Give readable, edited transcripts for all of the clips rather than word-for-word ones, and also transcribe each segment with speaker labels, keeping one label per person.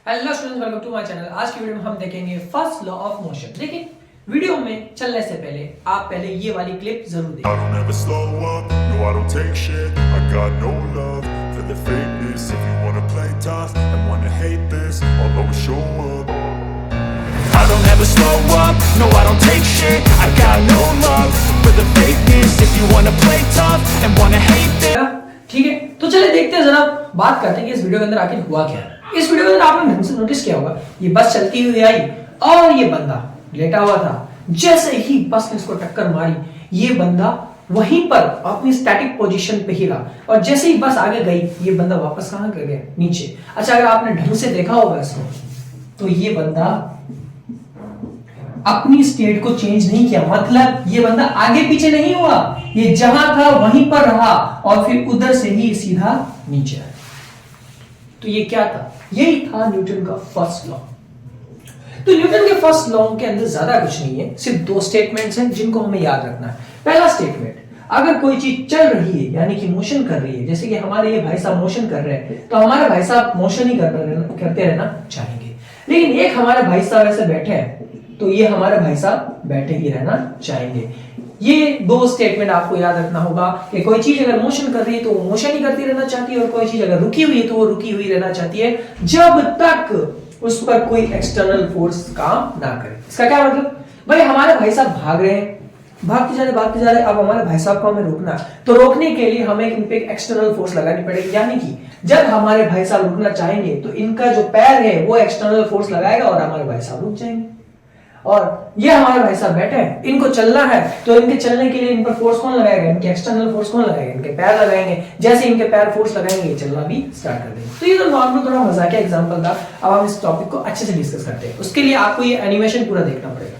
Speaker 1: Hello students, welcome to my channel. आज की video में हम देखेंगे फर्स्ट लॉ ऑफ मोशन। लेकिन वीडियो में चलने से पहले आप पहले ये वाली क्लिप जरूर देखें।
Speaker 2: I don't ever slow up, no I don't take shit. I got no love for the fakeness. If you wanna play tough and wanna hate this, I'll always show up. I don't ever slow up, no I don't take shit. I got no love for the fakeness. If you wanna play tough and wanna hate this.
Speaker 1: ठीक है, तो चलिए देखते हैं, जरा बात करते हैं कि इस वीडियो के अंदर आखिर हुआ क्या है। इस वीडियो के अंदर आपने ढंग से नोटिस किया होगा, ये बस चलती हुई आई और ये बंदा लेटा हुआ था। जैसे ही बस ने इसको टक्कर मारी, ये बंदा वहीं पर अपनी स्टैटिक पोजीशन पे ही रहा और जैसे ही बस आगे गई, ये बंदा वापस कहां कर गया? नीचे। अच्छा, अगर आपने ढंग से देखा होगा इसको, तो ये बंदा अपनी स्टेट को चेंज नहीं किया, मतलब ये बंदा आगे पीछे नहीं हुआ, ये जहां था वहीं पर रहा और फिर उधर से ही सीधा नीचे आया। तो ये क्या था? यही था न्यूटन का फर्स्ट लॉ। तो न्यूटन के फर्स्ट लॉ के अंदर ज्यादा कुछ नहीं है, सिर्फ दो स्टेटमेंट्स हैं जिनको हमें याद रखना है। पहला स्टेटमेंट, अगर कोई चीज चल रही है यानी कि मोशन कर रही है, जैसे कि हमारे ये भाई साहब मोशन कर रहे हैं, तो हमारे भाई साहब मोशन ही करते रहना चाहेंगे। लेकिन एक हमारे भाई साहब ऐसे बैठे हैं, तो ये हमारे भाई साहब बैठे ही रहना चाहेंगे। ये दो स्टेटमेंट आपको याद रखना होगा कि कोई चीज अगर मोशन कर रही है तो वो मोशन ही करती रहना चाहती है, और कोई चीज अगर रुकी हुई है तो वो रुकी हुई रहना चाहती है, जब तक उस पर कोई एक्सटर्नल फोर्स काम ना करे। इसका क्या मतलब? भाई हमारे भाई साहब भाग रहे हैं, भागते जा रहे, अब हमारे भाई साहब को हमें रोकना, तो रोकने के लिए हमें इन पे एक्सटर्नल फोर्स लगानी पड़ेगी। यानी कि जब हमारे भाई साहब रुकना चाहेंगे तो इनका जो पैर है वो एक्सटर्नल फोर्स लगाएगा और हमारे भाई साहब रुक जाएंगे। और ये हमारे भाई साहब बैठे हैं, इनको चलना है, तो इनके चलने के लिए इन पर फोर्स कौन लगाएगा? इनके एक्सटर्नल फोर्स कौन लगाएगा? इनके पैर लगाएंगे। जैसे इनके पैर फोर्स लगाएंगे, ये चलना भी स्टार्ट कर देंगे। तो ये तो नॉर्मल थोड़ा मजाकिया एग्जांपल था। अब हम इस टॉपिक को अच्छे से डिस्कस करते हैं। उसके लिए आपको ये एनिमेशन पूरा देखना पड़ेगा।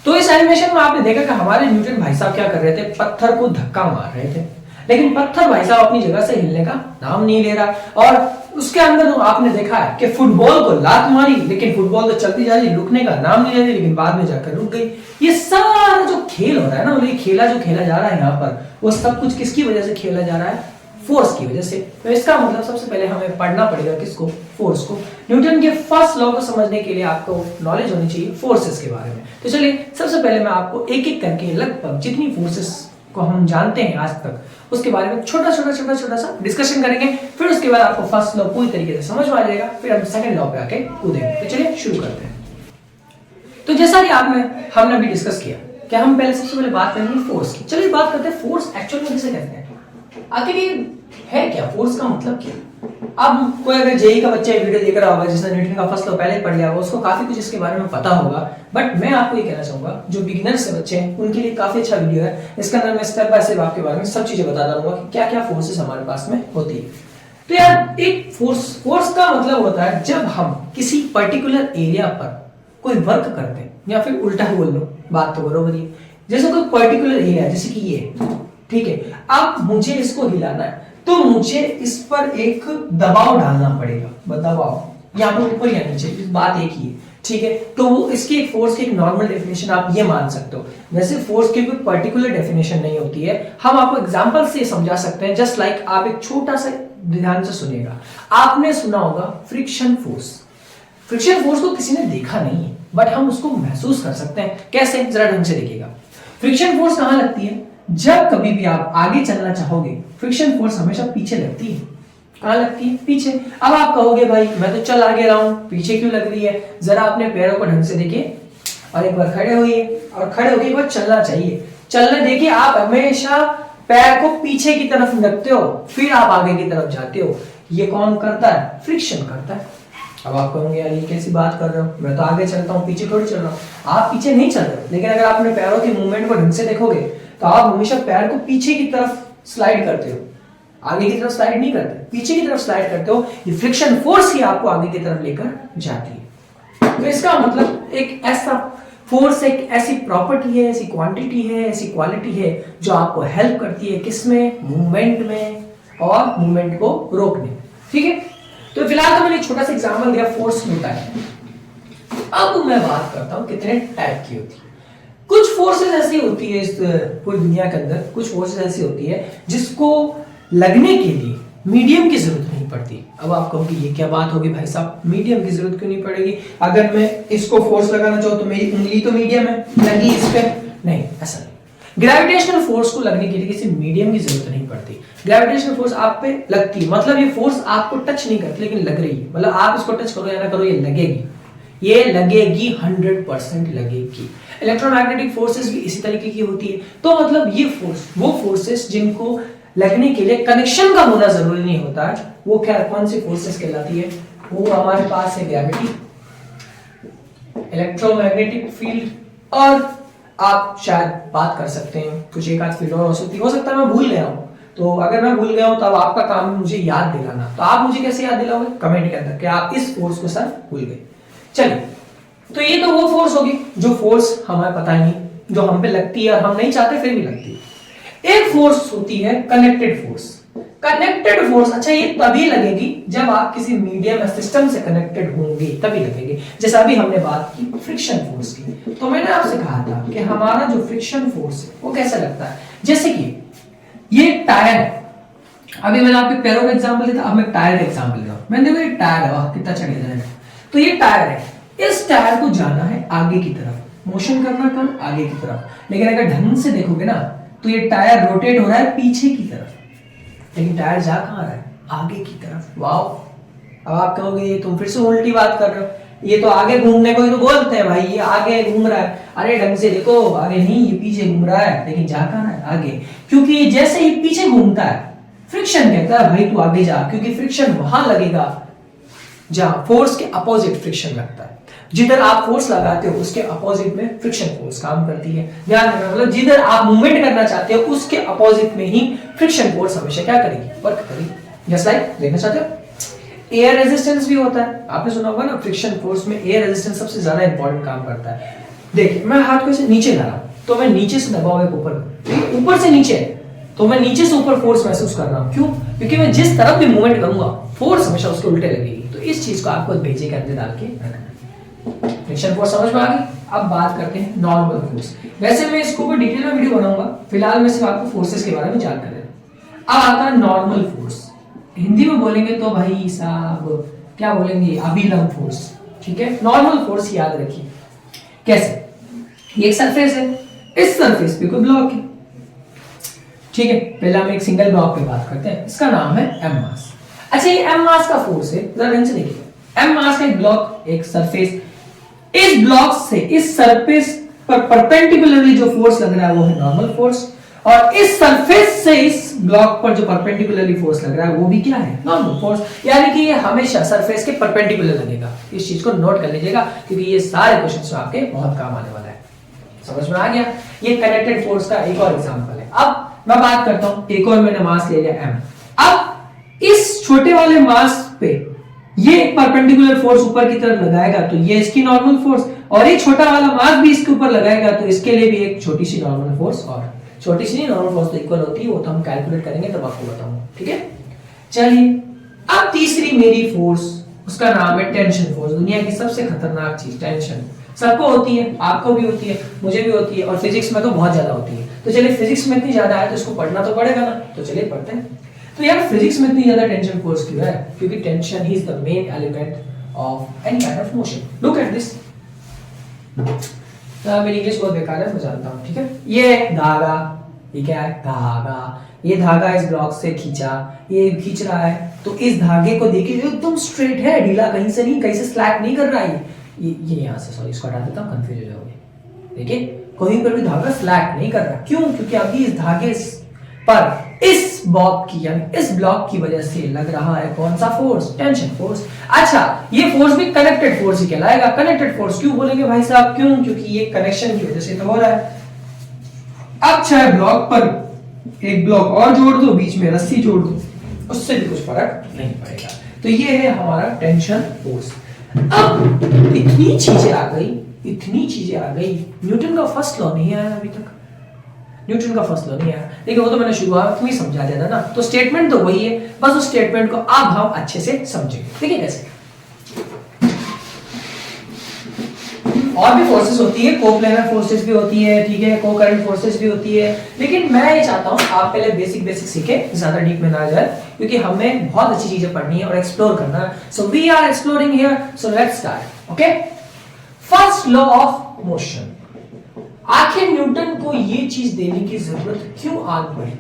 Speaker 1: तो इस एनिमेशन में आपने देखा कि हमारे न्यूटन भाई साहब क्या कर रहे थे? पत्थर को धक्का मार रहे थे, लेकिन पत्थर भाई साहब अपनी जगह से हिलने का नाम नहीं ले रहा। और उसके अंदर तो आपने देखा है कि फुटबॉल को लात मारी, लेकिन फुटबॉल तो चलती जा रही, रुकने का नाम नहीं ले रही, लेकिन बाद में जाकर रुक गई। ये सारा जो खेल हो रहा है ना, ये खेला जो खेला जा रहा है यहाँ पर, वो सब कुछ किसकी वजह से खेला जा रहा है? फोर्स की वजह से। तो इसका मतलब सबसे पहले हमें पढ़ना पड़ेगा किसको? फोर्स को। न्यूटन के फर्स्ट लॉ को समझने के लिए आपको नॉलेज होनी चाहिए फोर्सेस के बारे में। तो चलिए सबसे पहले मैं आपको एक एक करके लगभग जितनी फोर्सेस को हम जानते हैं आज तक, उसके बारे में छोटा सा डिस्कशन करेंगे। फिर उसके बाद आपको फर्स्ट लॉ पूरी तरीके से समझ में आ जाएगा, फिर हम सेकंड लॉ पे आके कूदेंगे। तो चलिए शुरू करते हैं। तो जैसा कि हमने अभी डिस्कस किया कि हम पहले सबसे पहले बात करेंगे फोर्स की। चलिए बात करते हैं फोर्स एक्चुअल में किसे कहते हैं। आखिर ये है क्या? फोर्स का मतलब क्या? अब कोई अगर जेई का बच्चा वीडियो देख रहा होगा, जिसने न्यूटन का फर्स्ट लॉ पहले पढ़ लिया होगा, उसको काफी कुछ इसके बारे में पता होगा। बट मैं आपको ये कहना चाहूंगा, जो बिगिनर्स से बच्चे हैं उनके लिए काफी अच्छा वीडियो है। इसके अंदर मैं स्टेप बाय स्टेप आपके बारे में सब चीजें बता दूंगा कि क्या क्या फोर्सेस हमारे पास में होती है। तो यार, एक फोर्स का मतलब होता है जब हम किसी पर्टिकुलर एरिया पर कोई वर्क करते हैं, या फिर उल्टा बोल लो, बात तो बरोबर ही। जैसे कोई पर्टिकुलर एरिया, जैसे कि ये, ठीक है, अब मुझे इसको हिलाना है, तो मुझे इस पर एक दबाव डालना पड़ेगा। दबाव यहाँ पर ऊपर या नीचे, बात एक ही है, ठीक है। तो वो इसकी एक फोर्स की एक नॉर्मल डेफिनेशन आप ये मान सकते हो। वैसे फोर्स की कोई पर्टिकुलर डेफिनेशन नहीं होती है, हम आपको एग्जांपल से समझा सकते हैं। जस्ट लाइक आप एक छोटा सा ध्यान से सुनिएगा। आपने सुना होगा फ्रिक्शन फोर्स। फ्रिक्शन फोर्स को किसी ने देखा नहीं है, बट हम उसको महसूस कर सकते हैं। कैसे? जरा ढंग से देखिएगा। फ्रिक्शन फोर्स कहां लगती है? जब कभी भी आप आगे चलना चाहोगे, फ्रिक्शन फोर्स हमेशा पीछे लगती है। कहां लगती है? पीछे। अब आप कहोगे भाई मैं तो चल आगे रहा हूं, पीछे क्यों लग रही है? जरा अपने पैरों को ढंग से देखिए और एक बार खड़े होइए, और खड़े होकर एक बार चलना चाहिए। चलने देखिए, आप हमेशा पैर को पीछे की तरफ रखते हो, फिर आप आगे की तरफ जाते हो। ये कौन करता है? फ्रिक्शन करता है। अब आप कहोगे यार ये कैसी बात कर रहे हो, मैं तो आगे चलता हूँ, पीछे थोड़ी चल रहा हूँ। आप पीछे नहीं चल रहे, लेकिन अगर आप अपने पैरों के मूवमेंट को ढंग से देखोगे तो आप हमेशा पैर को पीछे की तरफ स्लाइड करते हो, आगे की तरफ स्लाइड नहीं करते, पीछे की तरफ स्लाइड करते हो। ये फ्रिक्शन फोर्स ही आपको आगे की तरफ लेकर जाती है। तो इसका मतलब एक ऐसा फोर्स एक ऐसी प्रॉपर्टी है, ऐसी क्वांटिटी है, ऐसी क्वालिटी है जो आपको हेल्प करती है किसमें, मूवमेंट में और मूवमेंट को रोकने। ठीक है, तो फिलहाल तो मैंने एक छोटा सा एग्जांपल दिया, फोर्स होता है। अब मैं बात करता हूं कितने टाइप की होती है। कुछ फोर्सेस ऐसी होती है इस पूरी दुनिया के अंदर, कुछ फोर्सेस ऐसी होती है जिसको लगने के लिए मीडियम की जरूरत नहीं पड़ती। अब आप कहोगे ये क्या बात होगी भाई साहब, मीडियम की जरूरत क्यों नहीं पड़ेगी? अगर मैं इसको फोर्स लगाना चाहूँ तो मेरी उंगली तो मीडियम है, लगी इस पे नहीं, ऐसा नहीं। ग्रेविटेशनल फोर्स को लगने के लिए किसी मीडियम की जरूरत नहीं पड़ती। ग्रेविटेशनल फोर्स आप पे लगती है, मतलब ये फोर्स आपको टच नहीं करती लेकिन लग रही है, मतलब आप इसको टच करो या ना करो ये लगेगी, ये लगेगी, 100% लगेगी। इलेक्ट्रोमैग्नेटिक फोर्सेस भी इसी तरीके की होती है। तो मतलब ये फोर्स, वो फोर्सेस जिनको लगने के लिए कनेक्शन का होना जरूरी नहीं होता है, वो क्या, कौन सी फोर्सेस कहलाती है? वो हमारे पास है ग्रेविटी, इलेक्ट्रोमैग्नेटिक फील्ड, और आप शायद बात कर सकते हैं कुछ एक आध फील्ड और हो सकता है मैं भूल गया हूं। तो अगर मैं भूल गया हूं तो अब आपका काम है मुझे याद दिलाना। तो आप मुझे कैसे याद दिलाओगे? कमेंट के अंदर कि आप इस फोर्स को सर भूल गए। चलिए, तो ये तो वो फोर्स होगी जो फोर्स हमें पता ही नहीं, जो हम पे लगती है और हम नहीं चाहते फिर भी लगती है। एक फोर्स होती है कनेक्टेड फोर्स। कनेक्टेड फोर्स, अच्छा ये तभी लगेगी जब आप किसी मीडियम सिस्टम से कनेक्टेड होंगे, तभी लगेगी। जैसा अभी हमने बात की फ्रिक्शन फोर्स की, तो मैंने आपसे कहा था कि हमारा जो फ्रिक्शन फोर्स है वो कैसा लगता है, जैसे कि ये टायर है। अभी मैंने आपके पैरों का एग्जांपल दिया था, अब मैं टायर का एग्जांपल दे रहा हूं। मैंने देखो ये टायर है, वाह कितना अच्छा डिजाइन है। तो ये टायर है, इस टायर को जाना है आगे की तरफ, मोशन करना कौन, आगे की तरफ। लेकिन अगर ढंग से देखोगे ना तो ये टायर रोटेट हो रहा है पीछे की तरफ, लेकिन टायर जा कहां रहा है, आगे की तरफ। वाओ, अब आप कहोगे ये तुम फिर से उल्टी बात कर रहे हो, ये तो आगे घूमने को ही तो बोलते हैं भाई, ये आगे घूम रहा है। अरे ढंग से देखो, आगे नहीं, ये पीछे घूम रहा है, लेकिन जा कहां रहा है, आगे। क्योंकि जैसे ही पीछे घूमता है, फ्रिक्शन कहता है भाई तू आगे जा, क्योंकि फ्रिक्शन वहां लगेगा जहां फोर्स के अपोजिट फ्रिक्शन लगता है। जिधर आप फोर्स लगाते हो उसके अपोजिट में फ्रिक्शन फोर्स काम करती है। ध्यान रखना, मतलब जिधर आप मूवमेंट करना चाहते हो उसके अपोजिट में ही फ्रिक्शन फोर्स हमेशा क्या करेगी, वर्क करेगी। जस्ट लाइक देखना चाहते हो एयर रेजिस्टेंस भी होता है, आपने सुना होगा ना, फ्रिक्शन फोर्स में एयर रेजिस्टेंस सबसे ज्यादा इंपॉर्टेंट काम करता है। देखिए मैं हाथ को ऐसे नीचे ला रहा हूं तो मैं नीचे से दबाव है ऊपर, ऊपर से नीचे, तो मैं नीचे से ऊपर फोर्स महसूस कर रहा हूं। क्यों? क्योंकि मैं जिस तरफ भी मूवमेंट करूंगा फोर्स हमेशा उसके उल्टे लगेगी। तो इस चीज को आपको भेजे के अंदर डाल के रखना। फ्रिक्शन फोर्स समझ में आ गई? अब बात करते हैं नॉर्मल फोर्स। वैसे मैं इसको ऊपर डिटेल में वीडियो बनाऊंगा, फिलहाल मैं सिर्फ आपको फोर्सेस के बारे में जानकारी दे रहा हूं। अब आता है नॉर्मल फोर्स। हिंदी में बोलेंगे तो भाई साहब क्या बोलेंगे, अभिलंब फोर्स। ठीक है, नॉर्मल फोर्स याद रखिए कैसे, ये एक सरफेस है, इस सरफेस पे कोई ब्लॉक है। ठीक है, पहले हम एक सिंगल ब्लॉक पे बात करते हैं, इसका नाम है एम मास। अच्छा ये एम मास का फोर्स है, जरा ध्यान से देखिए। एम मास का एक ब्लॉक, एक सरफेस, इस ब्लॉक से इस सरफेस पर परपेंडिकुलरली जो फोर्स लग रहा है वो है नॉर्मल फोर्स, और इस सरफेस से इस ब्लॉक पर जो परपेंडिकुलरली फोर्स लग रहा है वो भी क्या है, नॉर्मल फोर्स। यानी कि ये हमेशा सरफेस के परपेंडिकुलर लगेगा। इस चीज को नोट कर लीजिएगा क्योंकि ये सारे क्वेश्चंस में आपके बहुत काम आने वाला है। समझ में आ गया? ये कनेक्टेड फोर्स का एक और एग्जांपल है। अब मैं बात करता हूं, एक और मैंने मास ले लिया एम। अब इस छोटे वाले मास पे ये एक परपेंडिकुलर फोर्स ऊपर की तरफ लगाएगा तो ये इसकी नॉर्मल फोर्स, और एक छोटा वाला मास भी इसके ऊपर लगाएगा तो इसके लिए भी एक छोटी सी नॉर्मल फोर्स, और छोटी सी नहीं, नॉर्मल फोर्स तो इक्वल होती है, वो तो हम कैलकुलेट करेंगे तब आपको बताऊंगा। ठीक है, चलिए अब तीसरी मेरी फोर्स, उसका नाम है टेंशन फोर्स। दुनिया की सबसे खतरनाक चीज टेंशन, सबको होती है, आपको भी होती है, मुझे भी होती है, और फिजिक्स में तो बहुत ज्यादा होती है। तो चलिए फिजिक्स में इतनी ज्यादा है तो इसको पढ़ना तो पड़ेगा ना, तो चलिए पढ़ते हैं। तो यार फिजिक्स में इतनी ज्यादा टेंशन फोर्स क्यों है? क्योंकि tension he is the main element of any kind of motion. Look at this. मेरी इंग्लिश बहुत बेकार है, मैं जानता हूं। ठीक है, ये धागा, ये क्या है, धागा। ये धागा इस ब्लॉक से खींचा, ये खींच रहा है, तो इस धागे को देखिए एकदम स्ट्रेट है, ढीला कहीं से नहीं, कहीं से स्लैक नहीं कर रहा है। ये यहाँ से, सॉरी इसको हटा देता हूँ, कंफ्यूज हो जाओगे। देखिए कहीं पर भी धागा स्लैक नहीं कर रहा। क्यों? क्योंकि अभी इस धागे पर इस ब्लॉक की यानी इस ब्लॉक की वजह से लग रहा है कौन सा फोर्स, टेंशन फोर्स। अच्छा ये फोर्स भी कनेक्टेड फोर्स ही कहलाएगा। कनेक्टेड फोर्स क्यों बोलेंगे भाई साहब? क्यों? क्योंकि ये कनेक्शन की वजह से तो हो रहा है। अब चाहे ब्लॉक पर एक ब्लॉक और जोड़ दो, बीच में रस्सी जोड़ दो, उससे भी कुछ फर्क नहीं पड़ेगा। तो ये है हमारा टेंशन फोर्स। अब इतनी चीजें आ गई इतनी चीजें आ गई, न्यूटन का फर्स्ट लॉ नहीं आया अभी तक, न्यूटन का फर्स्ट लॉ नहीं आया, लेकिन वो तो मैंने शुरुआत में ही समझा दिया था ना। तो स्टेटमेंट तो वही है, बस उस स्टेटमेंट को अब हम अच्छे से समझेंगे। देखिए कैसे, और भी फोर्सेस होती है, कोप्लेनर फोर्सेस भी होती है, ठीक है, को करंट फोर्सेस भी होती है, लेकिन मैं ये चाहता हूं आप पहले बेसिक सीखे, ज्यादा डीप में ना जाए, क्योंकि हमें बहुत अच्छी चीजें पढ़नी है और एक्सप्लोर करना है। So we are exploring here, so let's start. Okay, first law of motion. आखिर न्यूटन को ये चीज देने की जरूरत क्यों आ पड़ी?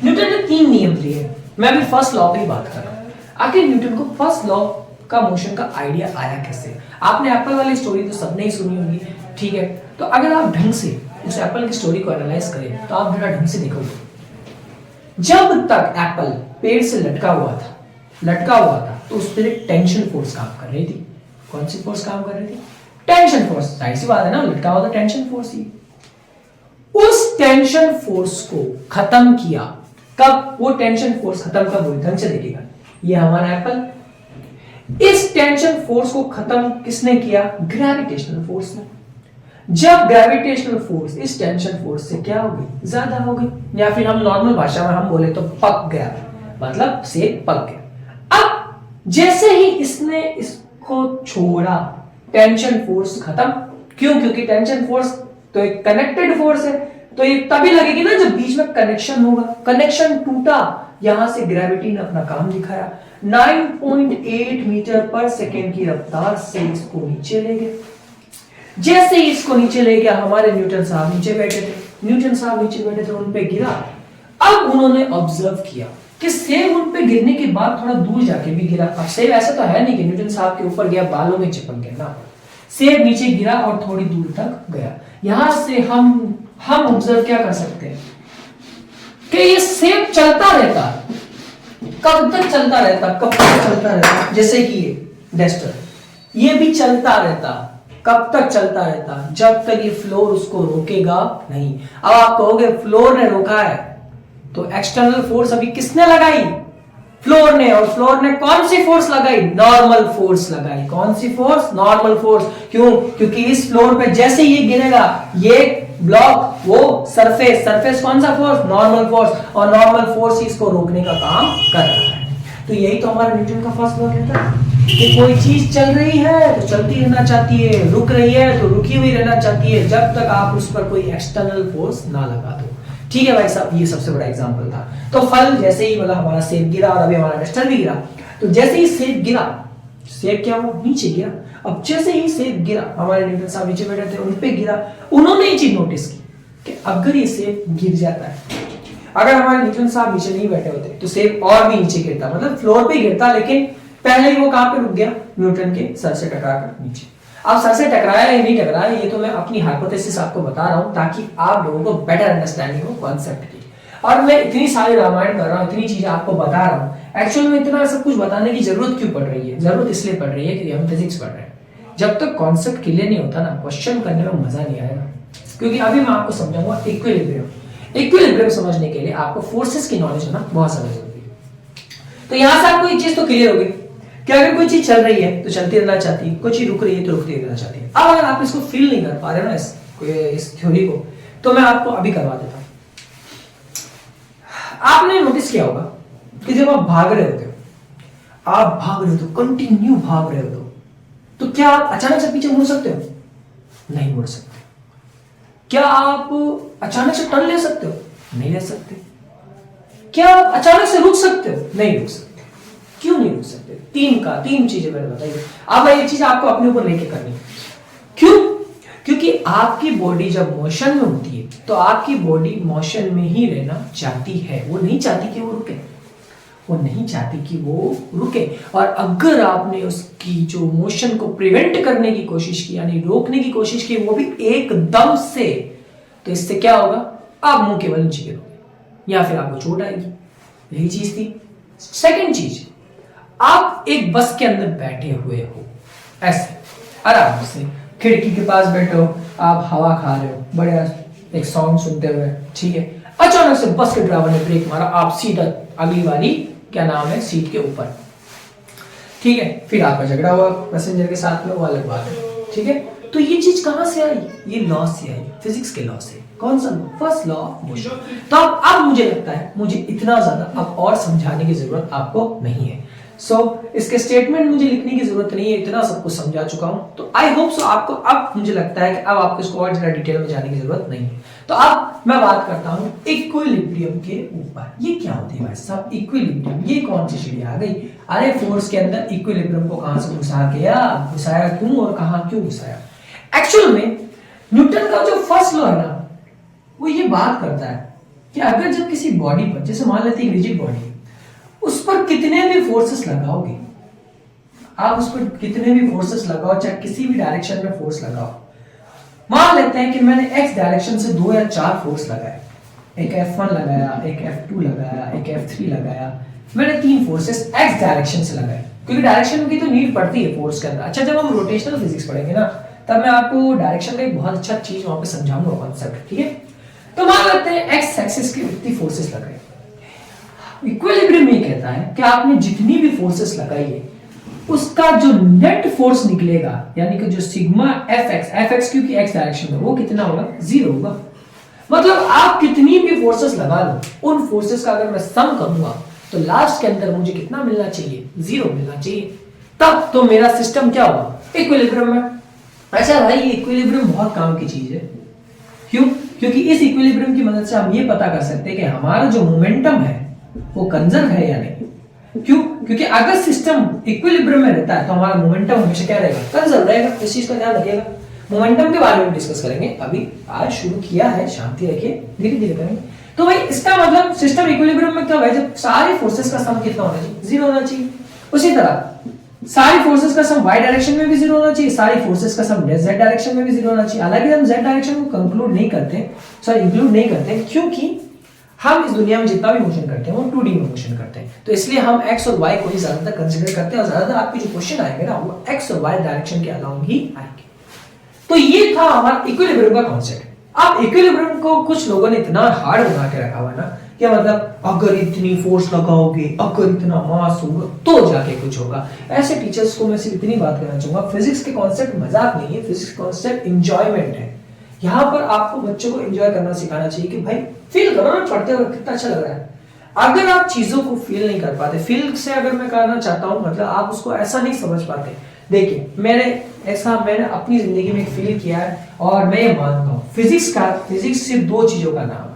Speaker 1: न्यूटन ने 3 नियम दिए, मैं अभी फर्स्ट लॉ पे ही बात कर रहा हूं। आखिर न्यूटन को फर्स्ट लॉ का मोशन का आइडिया आया कैसे? आपने एप्पल वाली स्टोरी तो सबने ही सुनी होगी, ठीक है, तो अगर आप ढंग से उस एप्पल की स्टोरी को एनालाइज करें तो आप जरा ढंग से देखोगे, जब तक एप्पल पेड़ से लटका हुआ था तो उस पर एक टेंशन फोर्स काम कर रही थी। कौन सी फोर्स काम कर रही थी? Tension force. जाहिर सी बात है ना, लटका हुआ था, टेंशन फोर्स ही। उस टेंशन फोर्स को खत्म किया कब? वो टेंशन फोर्स खत्म कब हुई? ढंग से देखिएगा, ये हमारा एप्पल, इस टेंशन फोर्स को खत्म किसने किया? ग्रेविटेशनल फोर्स ने। जब ग्रेविटेशनल फोर्स इस टेंशन फोर्स से क्या हो गई? ज्यादा हो गई, या फिर हम नॉर्मल भाषा में हम बोले तो पक गया, मतलब सेब पक गया। अब जैसे ही इसने इसको छोड़ा, टेंशन फोर्स खत्म। क्यों? क्योंकि टेंशन फोर्स तो एक कनेक्टेड फोर्स है, तो ये तभी लगेगी ना जब बीच में कनेक्शन होगा। कनेक्शन टूटा, यहां से ग्रेविटी ने अपना काम दिखाया, 9.8 मीटर पर सेकेंड की रफ्तार से इसको नीचे ले गए। जैसे ही इसको नीचे ले गया, हमारे न्यूटन साहब नीचे बैठे थे, उन पे गिरा। अब उन्होंने ऑब्जर्व किया कि सेब उन पे गिरने के बाद थोड़ा दूर जाके भी गिरा। अब सेब ऐसा तो है नहीं कि न्यूटन साहब के ऊपर गया बालों में चिपक गया ना, सेब नीचे गिरा और थोड़ी दूर तक गया। यहां से हम ऑब्जर्व क्या कर सकते हैं कि ये सेब चलता रहता। कब तक चलता रहता? जैसे कि ये डस्टर, ये भी चलता रहता। कब तक चलता रहता? जब तक ये फ्लोर उसको रोकेगा नहीं। अब आप कहोगे फ्लोर ने रोका है, तो एक्सटर्नल फोर्स अभी किसने लगाई? फ्लोर ने। और फ्लोर ने कौन सी फोर्स लगाई? नॉर्मल फोर्स लगाई। कौन सी फोर्स? Normal force. क्यों? क्योंकि इस फ्लोर पे जैसे ये गिरेगा, ये ब्लॉक, वो सरफेस कौन सा फोर्स? Normal force. और नॉर्मल फोर्स ही इसको रोकने का काम कर रहा है। तो यही तो हमारा न्यूटन का फर्स्ट लॉ कहता है कि कोई चीज चल रही है तो चलती रहना चाहती है, रुक रही है तो रुकी हुई रहना चाहती है, जब तक आप उस पर कोई एक्सटर्नल फोर्स ना लगा दो। ठीक है भाई साहब, ये सबसे बड़ा एग्जांपल था। तो फल जैसे ही, मतलब हमारा सेब गिरा और अभी हमारा डस्टर भी गिरा, तो जैसे ही सेब गिरा, सेब क्या हुआ? नीचे गिरा। अब जैसे ही सेब गिरा, हमारे न्यूटन साहब नीचे बैठे थे, उन पे गिरा। उन्होंने ये चीज नोटिस की कि अगर ये सेब गिर जाता है, अगर हमारे न्यूटन साहब नीचे नहीं बैठे होते तो सेब और भी नीचे गिरता, मतलब फ्लोर पे गिरता, लेकिन पहले ही वो कहां पे रुक गया? न्यूटन के सर से टकराकर नीचे। अब सर से टकराया या नहीं टकराया, ये तो मैं अपनी हाइपोथेसिस आपको बता रहा हूं ताकि आप लोगों को बेटर अंडरस्टैंडिंग हो कॉन्सेप्ट की। और मैं इतनी सारी रामायण कर रहा हूं, इतनी चीजें आपको बता रहा हूं, एक्चुअली में इतना सब कुछ बताने की जरूरत क्यों पड़ रही है? जरूरत इसलिए पड़ रही है कि हम फिजिक्स पढ़ रहे हैं। जब तक कॉन्सेप्ट क्लियर नहीं होता ना, क्वेश्चन करने में मजा नहीं आएगा। क्योंकि अभी मैं आपको समझाऊंगा इक्विलिब्रियम समझने के लिए आपको फोर्सेस की नॉलेज होना बहुत ज्यादा जरूरी है। तो यहां से आपको एक चीज तो क्लियर होगी कि अगर कोई चीज चल रही है तो चलती रहना चाहती है, कोई चीज रुक रही है तो रुकती रहना चाहती है। अब अगर आप इसको फील नहीं कर पा रहे हो ना इस थ्योरी को, तो मैं आपको अभी करवा देता हूं। आपने नोटिस किया होगा कि जब आप भाग रहे होते हो, कंटिन्यू भाग रहे हो, तो क्या आप अचानक से पीछे मुड़ सकते हो? नहीं मुड़ सकते। क्या आप अचानक से टर्न ले सकते हो? नहीं ले सकते। क्या आप अचानक से रुक सकते हो? नहीं रुक सकते। क्यों नहीं रुक सकते? तीन चीजें मैंने बताई। अब ये चीज आपको अपने ऊपर लेके करनी है। क्यों? क्योंकि आपकी बॉडी जब मोशन में होती है तो आपकी बॉडी मोशन में ही रहना चाहती है, वो नहीं चाहती कि वो रुके। और अगर आपने उसकी जो मोशन को प्रिवेंट करने की कोशिश की, यानी रोकने की कोशिश की, वो भी एकदम से, तो इससे क्या होगा? आप मुंह केवल नीचे गिरोगे या फिर आपको चोट आएगी। यही चीज थी। सेकंड चीज, आप एक बस के अंदर बैठे हुए हो, ऐसे आराम से खिड़की के पास बैठे हो, आप हवा खा रहे हो, बढ़िया एक सॉन्ग सुनते हुए, ठीक है। अचानक से बस के ड्राइवर ने ब्रेक मारा, आप सीधा अगली वाली क्या नाम है सीट के ऊपर, ठीक है। फिर आपका झगड़ा हुआ पैसेंजर के साथ में, वो अलग बात है, ठीक है। तो ये चीज कहां से आई? ये लॉ से आई, फिजिक्स के लॉ से। कौन सा law? First law of motion. तो अब मुझे लगता है मुझे इतना ज्यादा अब और समझाने की जरूरत आपको नहीं है। इसके स्टेटमेंट मुझे लिखने की जरूरत नहीं है, इतना सब कुछ समझा चुका हूं। तो आई होप सो आपको अब मुझे लगता है कि अब आपको इसको और ज्यादा डिटेल में जाने की जरूरत नहीं है। तो अब मैं बात करता हूं इक्विलिब्रियम के ऊपर। ये क्या होती है भाई साहब इक्विलिब्रियम? ये कौन सी चिड़िया आ गई? अरे फोर्स के अंदर इक्विलिब्रियम को कहां से घुसाया क्यों और कहां क्यों घुसाया? एक्चुअल में न्यूटन का जो फर्स्ट लॉ है ना, वो ये बात करता है कि अगर जब किसी बॉडी पर, जैसे मान लेते हैं रिजिड बॉडी, उस पर कितने भी फोर्सेस लगाओगे, आप उस पर कितने भी फोर्सेस लगाओ, चाहे किसी भी डायरेक्शन में फोर्स लगाओ, मान लेते हैं कि मैंने x डायरेक्शन से 2 या 4 फोर्स लगाए, एक F1 लगाया, एक F2 लगाया, एक F3 लगाया, मैंने 3 फोर्सेस x डायरेक्शन से लगाए, क्योंकि डायरेक्शन की तो नीड पड़ती है फोर्स के अंदर। अच्छा, जब हम रोटेशनल फिजिक्स पढ़ेंगे ना, तब मैं आपको डायरेक्शन का एक बहुत अच्छा चीज वहां पे समझाऊंगा कॉन्सेप्ट, ठीक है? तो मान लेते हैं x एक्सिस की इतनी फोर्सेस लगाई। इक्विलिब्रियम ये कहता है कि आपने जितनी भी फोर्सेस लगाई है, उसका जो नेट फोर्स निकलेगा, यानी कि जो सिग्मा fx क्योंकि x डायरेक्शन में, वो कितना होगा? 0 होगा। मतलब आप कितनी भी फोर्सेस लगा लो, उन फोर्सेस का अगर मैं सम करूंगा तो लास्ट के अंदर मुझे कितना मिलना चाहिए? 0 मिलना चाहिए। तब तो मेरा सिस्टम क्या होगा? इक्विलिब्रियम में। अच्छा भाई, ये इक्विलिब्रियम बहुत काम की चीज है। क्यों? क्योंकि इस इक्विलिब्रियम की मदद से हम ये पता कर सकते हैं कि हमारा जो मोमेंटम है वो कंजर्व है या नहीं। क्यों? क्योंकि अगर सिस्टम इक्विलिब्रियम में रहता है तो हमारा मोमेंटम हमेशा क्या रहेगा? कंजर्व रहेगा। इस चीज का ध्यान रखिएगा। मोमेंटम के बारे में डिस्कस करेंगे, अभी आज शुरू किया है, शांति रखिए, धीरे धीरे करेंगे। तो भाई इसका मतलब सिस्टम इक्विलिब्रियम में क्या है? जब सारी फोर्सेस का सम कितना होना चाहिए? 0 होना चाहिए। उसी तरह सारी फोर्सेस का सम y डायरेक्शन में भी 0 होना चाहिए, सारी फोर्सेस का सम z डायरेक्शन में भी 0 होना चाहिए। हालांकि हम z डायरेक्शन को इंक्लूड नहीं करते, क्योंकि हम इस दुनिया में जितना भी मोशन करते हैं वो 2D में मोशन करते हैं, तो इसलिए हम x और y को ही ज्यादातर कंसीडर करते हैं, और ज्यादातर आपके जो क्वेश्चन आएंगे ना, वो x और y डायरेक्शन के अलाउंग ही आएंगे। तो ये था हमारा इक्विलिब्रियम का कॉन्सेप्ट। अब इक्विलिब्रियम को कुछ लोगों ने इतना हार्ड बना के रखा हुआ है ना, कि मतलब अगर इतनी फोर्स लगाओगे, अगर इतना मास होगा तो जाके कुछ होगा। ऐसे टीचर्स को मैं सिर्फ इतनी बात कहना चाहूंगा, फिजिक्स के कॉन्सेप्ट मजाक नहीं है, फिजिक्स कॉन्सेप्ट एंजॉयमेंट है। यहाँ पर आपको बच्चों को एंजॉय करना सिखाना चाहिए कि भाई फील करो ना, पढ़ते हुए कितना अच्छा लग रहा है। अगर आप चीजों को फील नहीं कर पाते, फील से अगर मैं कहना चाहता हूँ, मतलब आप उसको ऐसा नहीं समझ पाते। देखिए, मैंने अपनी जिंदगी में फील किया है, और मैं ये मानता हूँ फिजिक्स सिर्फ 2 चीजों का नाम है,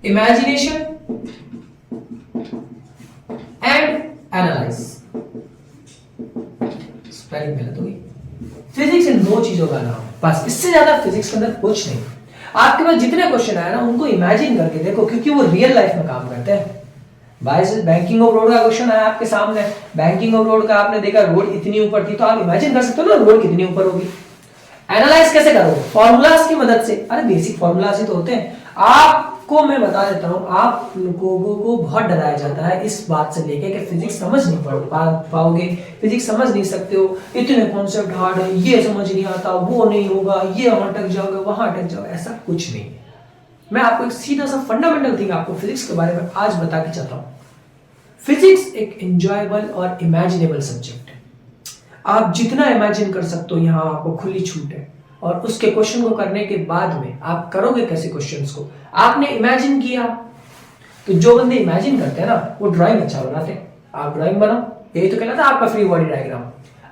Speaker 1: इमेजिनेशन एंड एनालाइज। स्पेलिंग गलत हुई। फिजिक्स इन 2 चीजों का नाम है, बस। इससे ज्यादा फिजिक्स के अंदर कुछ नहीं। आपके पास जितने क्वेश्चन आए ना, उनको इमेजिन करके देखो, क्योंकि वो रियल लाइफ में काम करते हैं। बैंकिंग ऑफ रोड का क्वेश्चन आया आपके सामने, बैंकिंग ऑफ रोड का आपने देखा रोड इतनी ऊपर थी, तो आप इमेजिन कर सकते हो ना रोड कितनी ऊपर होगी। एनालाइज कैसे करोगे? फॉर्मूलाज की मदद से। अरे बेसिक फॉर्मूलाज ही तो होते हैं। आपको मैं बता देता हूं, आप लोगों को बहुत डराया जाता है इस बात से लेके कि फिजिक्स समझ नहीं पाओगे, फिजिक्स समझ नहीं सकते हो, इतने कॉन्सेप्ट हार्ड है, ये समझ नहीं आता, वो नहीं होगा, ये अटक जाओगे, वहां अटक जाओगे। ऐसा कुछ नहीं है। मैं आपको एक सीधा सा फंडामेंटल थिंग आपको फिजिक्स के बारे में आज बता के चाहता हूं। फिजिक्स एक एंजॉयबल और इमेजिनेबल सब्जेक्ट है। आप जितना इमेजिन कर सकते हो, यहाँ आपको खुली छूट है। और उसके क्वेश्चन को करने के बाद में आप करोगे कैसे क्वेश्चंस को? आपने इमेजिन किया, तो जो बंदे इमेजिन करते हैं ना, वो ड्राइंग अच्छा बनाते हैं। आप ड्राइंग बनाओ, यही तो कहना था आपका फ्री बॉडी डायग्राम।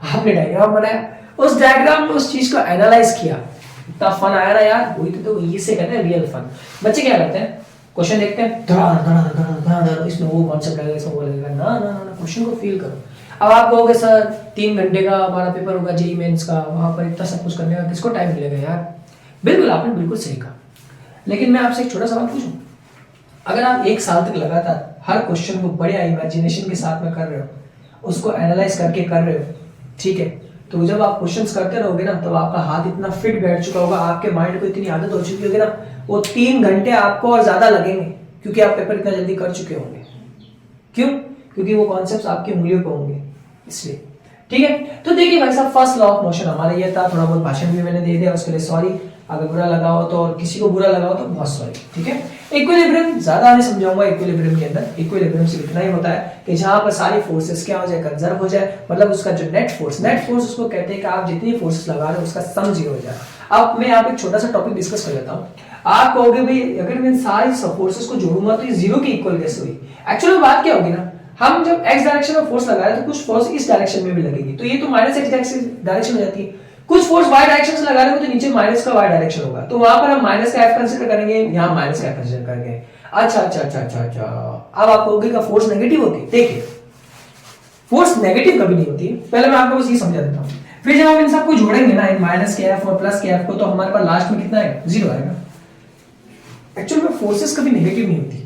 Speaker 1: आपने डायग्राम बनाया, उस डायग्राम में उस चीज को एनालाइज किया, इतना फन आया ना यार, वही तो इसे कहते हैं रियल फन। बच्चे क्या करते हैं? क्वेश्चन देखते हैं, धड़ इसमें वो कॉन्सेप्ट लगेगा, इसमें वो लगेगा। ना ना ना, क्वेश्चन को फील करो। अब आप कहोगे सर 3 घंटे का हमारा पेपर होगा जेईई मेंस का, वहां पर इतना सब कुछ करने का किसको टाइम मिलेगा यार? बिल्कुल, आपने बिल्कुल सही कहा। लेकिन मैं आपसे एक छोटा सवाल पूछूं, अगर आप 1 साल तक लगातार हर क्वेश्चन को बड़े इमेजिनेशन के साथ में कर रहे हो, उसको एनालाइज करके कर रहे हो, ठीक है, तो जब आप क्वेश्चंस करते रहोगे ना, तो आपका हाथ इतना फिट बैठ चुका होगा, आपके माइंड को इतनी आदत हो चुकी होगी ना, वो 3 घंटे आपको और ज्यादा लगेंगे, क्योंकि आप पेपर इतना जल्दी कर चुके होंगे। क्यों? क्योंकि वो कॉन्सेप्ट्स आपकी उंगलियों पे होंगे, इसलिए। ठीक है, तो देखिए भाई साहब, फर्स्ट लॉ ऑफ मोशन हमारा ये था। थोड़ा बहुत भाषण भी मैंने दे दिया, उसके लिए सॉरी। अगर बुरा लगा हो तो, और किसी को बुरा लगा हो तो बहुत सॉरी, ठीक है। इक्विलिब्रियम ज्यादा नहीं समझाऊंगा। इक्विलिब्रियम के अंदर इक्विलिब्रियम से इतना ही होता है कि जहां पर सारी फोर्सेस क्या हो जाए, कंजर्व हो जाए, मतलब उसका जो नेट फोर्स उसको कहते हैं कि आप जितनी फोर्सेस लगा रहे हो उसका सम 0 हो जाए। अब मैं यहाँ पे एक छोटा सा टॉपिक डिस्कस कर लेता हूँ। आप कहोगे भाई अगर मैं सारी फोर्सेस को जोड़ूंगा तो ये 0 के इक्वल कैसे हुई? एक्चुअली बात क्या होगी ना, हम जब x डायरेक्शन में फोर्स लगा रहे हैं तो कुछ फोर्स इस डायरेक्शन में भी लगेगी, तो ये तो -x डायरेक्शन हो जाती है। कुछ फोर्स y डायरेक्शन से लगा रहे हो तो नीचे माइनस का y डायरेक्शन होगा, तो वहां पर हम माइनस का f कंसीडर करेंगे, यहाँ माइनस का f कंसीडर करेंगे। अच्छा। अब आप कहोगे कि फोर्स नेगेटिव होती है। देखिए फोर्स नेगेटिव कभी नहीं होती है, पहले मैं आपको बस ये समझा देता हूँ। फिर जब हम इन सबको जोड़ेंगे ना, माइनस के f और प्लस के f को, तो हमारे पास लास्ट में कितना आएगा? 0 आएगा। एक्चुअली में फोर्सेस कभी नेगेटिव नहीं होती,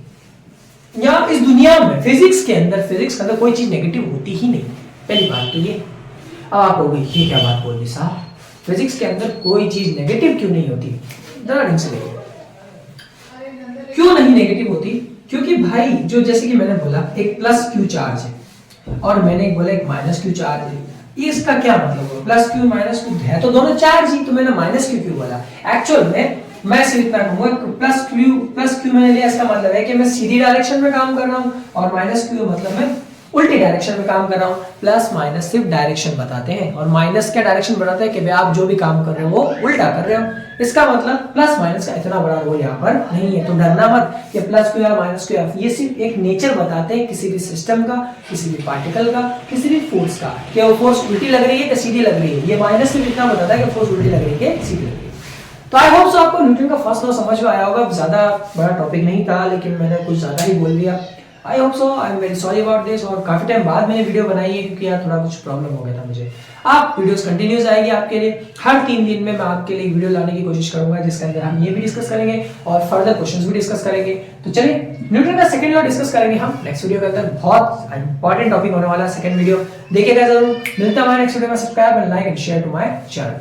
Speaker 1: या इस दुनिया में फिजिक्स के अंदर कोई चीज नेगेटिव होती ही नहीं। पहली बात तो ये। अब आप कहोगे ये क्या बात बोल दी साहब, फिजिक्स के अंदर कोई चीज नेगेटिव क्यों नहीं होती? जरा ढंग से देखिए क्यों नहीं नेगेटिव होती। क्योंकि भाई जो जैसे कि मैंने बोला एक प्लस क्यू चार्ज है और मैंने बोला एक माइनस क्यू चार्ज है, इसका क्या मतलब हुआ? प्लस क्यू माइनस क्यू है तो दोनों चार्ज ही, तो मैंने माइनस क्यू क्यों बोला? एक्चुअल में मैं सिर्फ इतना कहूंगा प्लस क्यू मैंने लिया, इसका मतलब है कि मैं सीधी डायरेक्शन में काम कर रहा हूं, और माइनस क्यू मतलब मैं उल्टी डायरेक्शन में काम कर रहा हूं। प्लस माइनस सिर्फ डायरेक्शन बताते हैं, और माइनस क्या डायरेक्शन बताते हैं कि भाई आप जो भी काम कर रहे हो वो उल्टा कर रहे हो। इसका मतलब प्लस माइनस का इतना बड़ा रोल यहाँ पर नहीं है, तो डरना मत कि प्लस क्यू या माइनस क्यू। ये सिर्फ एक नेचर बताते हैं किसी भी सिस्टम का, किसी भी पार्टिकल का, किसी भी फोर्स का, कि वो फोर्स उल्टी लग रही है कि सीधी लग रही है। ये माइनस सिर्फ इतना बताता है कि फोर्स उल्टी लग रही है कि सीधी लग रही है। तो आई होप सो आपको न्यूटन का फर्स्ट लॉ समझ में आया होगा। ज्यादा बड़ा टॉपिक नहीं था, लेकिन मैंने कुछ ज्यादा ही बोल दिया। I hope so, I am very sorry about this. और काफी टाइम बाद मैंने वीडियो बनाई है क्योंकि यार थोड़ा कुछ प्रॉब्लम हो गया था मुझे। आप वीडियोस कंटिन्यूस आएगी आपके लिए, हर 3 दिन में मैं आपके लिए वीडियो लाने की कोशिश करूंगा जिसके अंदर हम ये भी डिस्कस करेंगे और फर्दर क्वेश्चंस भी डिस्कस करेंगे। तो चलिए न्यूटन का सेकंड लॉ डिस्कस करेंगे हम नेक्स्ट वीडियो के अंदर। बहुत इंपॉर्टेंट टॉपिक होने वाला है सेकंड वीडियो, देखिएगा जरूर। मिलता है हमारे नेक्स्ट वीडियो में। Subscribe and like and share to my channel.